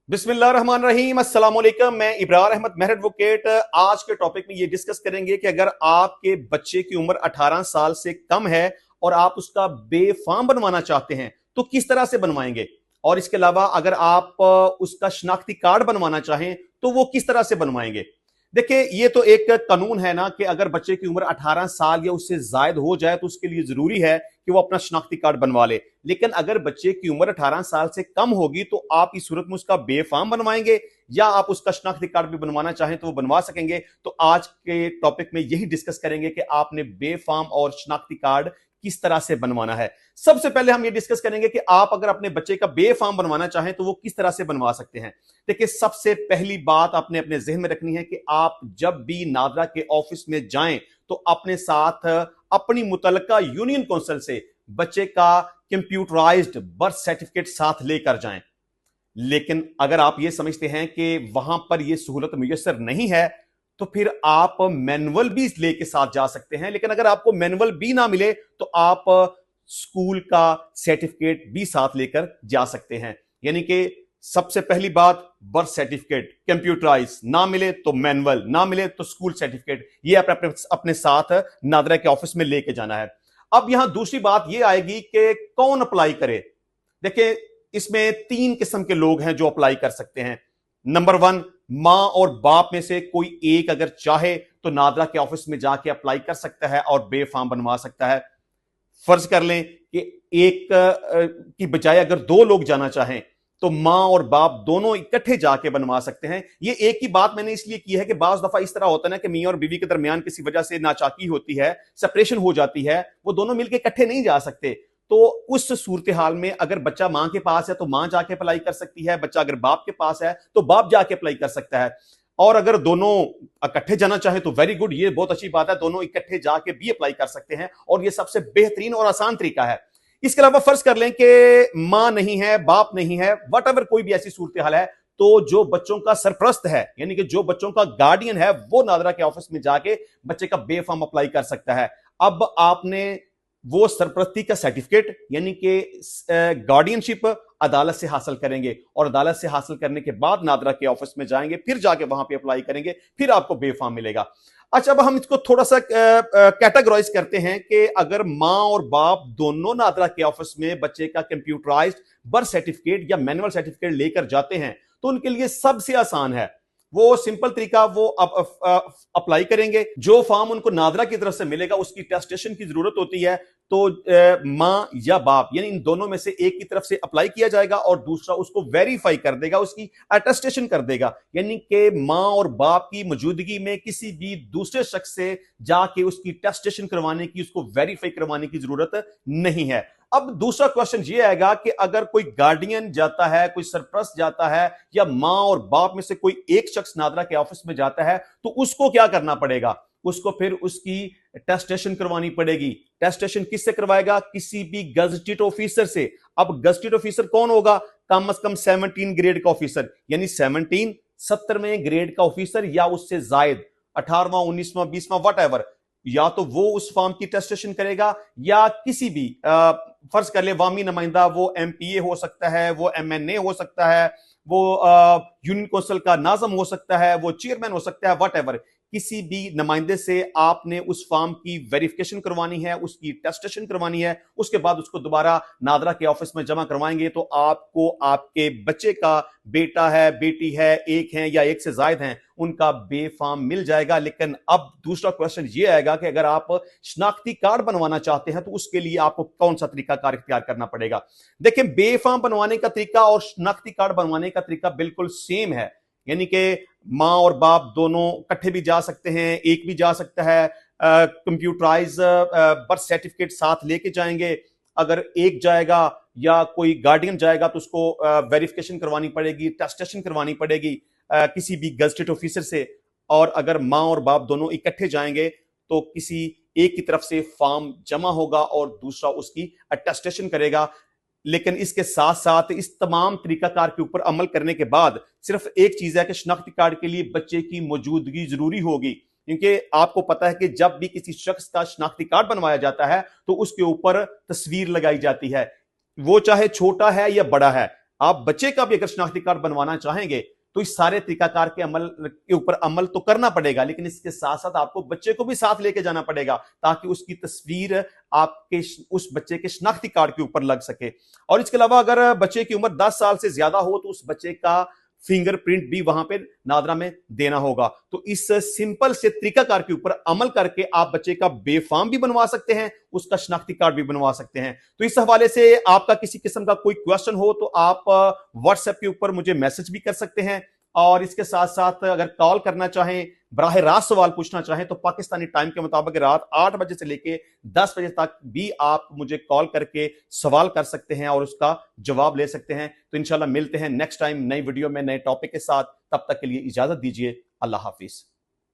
बिस्मिल्लाहिर्रहमानिर्रहीम, अस्सलाम वालेकुम। मैं इब्रार अहमद मेहर एडवोकेट। आज के टॉपिक में ये डिस्कस करेंगे कि अगर आपके बच्चे की उम्र 18 साल से कम है और आप उसका बेफाम बनवाना चाहते हैं तो किस तरह से बनवाएंगे, और इसके अलावा अगर आप उसका शनाख्ती कार्ड बनवाना चाहें तो वो किस तरह से बनवाएंगे। देखिए, ये तो एक कानून है ना कि अगर बच्चे की उम्र 18 साल या उससे जायद हो जाए तो उसके लिए जरूरी है कि वो अपना शनाख्ती कार्ड बनवा ले। लेकिन अगर बच्चे की उम्र 18 साल से कम होगी तो आप इस सूरत में उसका बेफाम बनवाएंगे या आप उसका शनाख्ती कार्ड भी बनवाना चाहें तो वो बनवा सकेंगे। तो आज के टॉपिक में यही डिस्कस करेंगे कि आपने बेफाम और शनाख्ती कार्ड किस तरह से बनवाना है। सबसे पहले हम ये डिस्कस करेंगे कि आप अगर अपने बच्चे का बेफाम बनवाना चाहें तो वो किस तरह से बनवा सकते हैं। देखिए, सबसे पहली बात आपने अपने जहन में रखनी है कि आप जब भी नादरा के ऑफिस में जाएं तो अपने साथ अपनी मुतलका यूनियन काउंसिल से बच्चे का कंप्यूटराइज्ड बर्थ सर्टिफिकेट साथ लेकर जाएं। लेकिन अगर आप ये समझते हैं कि वहां पर यह सहूलत मुयस्सर नहीं है तो फिर आप मैनुअल भी लेके साथ जा सकते हैं। लेकिन अगर आपको मैनुअल भी ना मिले तो आप स्कूल का सर्टिफिकेट भी साथ लेकर जा सकते हैं। यानी कि सबसे पहली बात, बर्थ सर्टिफिकेट कंप्यूटराइज, ना मिले तो मैनुअल, ना मिले तो स्कूल सर्टिफिकेट, ये आप अपने साथ नादरा के ऑफिस में लेके जाना है। अब यहां दूसरी बात यह आएगी कि कौन अप्लाई करे। देखिए, इसमें तीन किस्म के लोग हैं जो अप्लाई कर सकते हैं। नंबर वन, मां और बाप में से कोई एक अगर चाहे तो नादरा के ऑफिस में जाके अप्लाई कर सकता है और बेफाम बनवा सकता है। फर्ज कर लें कि एक की बजाय अगर दो लोग जाना चाहें तो मां और बाप दोनों इकट्ठे जाके बनवा सकते हैं। ये एक ही बात मैंने इसलिए की है कि बाज दफा इस तरह होता है ना कि मियां और बीवी के दरमियान किसी वजह से नाचाकी होती है, सेपरेशन हो जाती है, वो दोनों मिलकर इकट्ठे नहीं जा सकते। तो उस सूरत हाल में अगर बच्चा मां के पास है तो मां जाके अप्लाई कर सकती है, बच्चा अगर बाप के पास है तो बाप जाके अप्लाई कर सकता है। और अगर दोनों इकट्ठे जाना चाहे तो वेरी गुड, ये बहुत अच्छी बात है, दोनों इकट्ठे जाके भी अप्लाई कर सकते हैं और ये सबसे बेहतरीन और आसान तरीका है। इसके अलावा फर्ज कर लें कि मां नहीं है, बाप नहीं है, वट एवर कोई भी ऐसी सूरत हाल है, तो जो बच्चों का सरप्रस्त है यानी कि जो बच्चों का गार्डियन है वो नादरा के ऑफिस में जाके बच्चे का बेफाम अप्लाई कर सकता है। अब आपने वो सरप्रस्ती का सर्टिफिकेट यानी कि गार्डियनशिप अदालत से हासिल करेंगे और अदालत से हासिल करने के बाद नादरा के ऑफिस में जाएंगे, फिर जाके वहां पे अप्लाई करेंगे, फिर आपको बेफाम मिलेगा। अच्छा, अब हम इसको थोड़ा सा कैटेगराइज करते हैं कि अगर मां और बाप दोनों नादरा के ऑफिस में बच्चे का कंप्यूटराइज्ड बर्थ सर्टिफिकेट या मैनुअल सर्टिफिकेट लेकर जाते हैं तो उनके लिए सबसे आसान है, वो सिंपल तरीका, वो अप्लाई करेंगे। जो फॉर्म उनको नादरा की तरफ से मिलेगा उसकी टेस्टेशन की जरूरत होती है, तो मां या बाप यानी इन दोनों में से एक की तरफ से अप्लाई किया जाएगा और दूसरा उसको वेरीफाई कर देगा, उसकी अटेस्टेशन कर देगा। यानी कि मां और बाप की मौजूदगी में किसी भी दूसरे शख्स से जाके उसकी टेस्टेशन करवाने की, उसको वेरीफाई करवाने की जरूरत नहीं है। अब दूसरा क्वेश्चन ये आएगा कि अगर कोई गार्डियन जाता है, कोई सरप्रस्त जाता है या मां और बाप में से कोई एक शख्स नादरा के ऑफिस में जाता है तो उसको क्या करना पड़ेगा, उसको फिर उसकी टेस्टेशन करवानी पड़ेगी। टेस्टेशन किससे करवाएगा? किसी भी गजटेड ऑफिसर से। अब गजटेड ऑफिसर कौन होगा? कम से कम 17 ग्रेड का ऑफिसर, यानी 17 17वें ग्रेड का ऑफिसर या उससे जायद, 18वां 19वां 20वां वट एवर, या तो वो उस फॉर्म की टेस्टेशन करेगा या किसी भी फर्ज कर ले वामी नुमाइंदा, वो एमपीए हो सकता है, वो एमएनए हो सकता है, वो यूनियन काउंसिल का नाज़म हो सकता है, वो चेयरमैन हो सकता है, वट एवर, किसी भी नुमाइंदे से आपने उस फॉर्म की वेरिफिकेशन करवानी है, उसकी टेस्टेशन करवानी है, उसके बाद उसको दोबारा नादरा के ऑफिस में जमा करवाएंगे तो आपको आपके बच्चे का बेटा है, बेटी है, एक है या एक से ज्यादा हैं, उनका बेफाम मिल जाएगा। लेकिन अब दूसरा क्वेश्चन ये आएगा कि अगर आप शनाख्ती कार्ड बनवाना चाहते हैं तो उसके लिए आपको कौन सा तरीकाकार इख्तियार करना पड़ेगा। देखिए, बेफाम बनवाने का तरीका और शनाख्ती कार्ड बनवाने का तरीका बिल्कुल सेम है, यानी कि मां और बाप दोनों इकट्ठे भी जा सकते हैं, एक भी जा सकता है। कंप्यूटराइज बर्थ सर्टिफिकेट साथ लेके जाएंगे। अगर एक जाएगा या कोई गार्डियन जाएगा तो उसको वेरिफिकेशन करवानी पड़ेगी, टेस्टेशन करवानी पड़ेगी किसी भी गजटेड ऑफिसर से। और अगर मां और बाप दोनों इकट्ठे जाएंगे तो किसी एक की तरफ से फॉर्म जमा होगा और दूसरा उसकी अटेस्टेशन करेगा। लेकिन इसके साथ साथ इस तमाम तरीकाकार के ऊपर अमल करने के बाद सिर्फ एक चीज है कि शनाख्ती कार्ड के लिए बच्चे की मौजूदगी जरूरी होगी, क्योंकि आपको पता है कि जब भी किसी शख्स का शनाख्ती कार्ड बनवाया जाता है तो उसके ऊपर तस्वीर लगाई जाती है, वो चाहे छोटा है या बड़ा है। आप बच्चे का भी अगर शनाख्ती कार्ड बनवाना चाहेंगे तो इस सारे तरीकाकार के ऊपर अमल तो करना पड़ेगा, लेकिन इसके साथ साथ आपको बच्चे को भी साथ लेके जाना पड़ेगा ताकि उसकी तस्वीर आपके उस बच्चे के शनाख्ती कार्ड के ऊपर लग सके। और इसके अलावा अगर बच्चे की उम्र 10 साल से ज्यादा हो तो उस बच्चे का फिंगरप्रिंट भी वहां पे नादरा में देना होगा। तो इस सिंपल से तरीकाकार के ऊपर अमल करके आप बच्चे का बेफाम भी बनवा सकते हैं, उसका शनाख्ती कार्ड भी बनवा सकते हैं। तो इस हवाले से आपका किसी किस्म का कोई क्वेश्चन हो तो आप व्हाट्सएप के ऊपर मुझे मैसेज भी कर सकते हैं, और इसके साथ साथ अगर कॉल करना चाहें, बराह रास्त सवाल पूछना चाहें तो पाकिस्तानी टाइम के मुताबिक रात 8 बजे से लेके 10 बजे तक भी आप मुझे कॉल करके सवाल कर सकते हैं और उसका जवाब ले सकते हैं। तो इंशाल्लाह मिलते हैं नेक्स्ट टाइम नई वीडियो में नए टॉपिक के साथ। तब तक के लिए इजाजत दीजिए। अल्लाह हाफिज।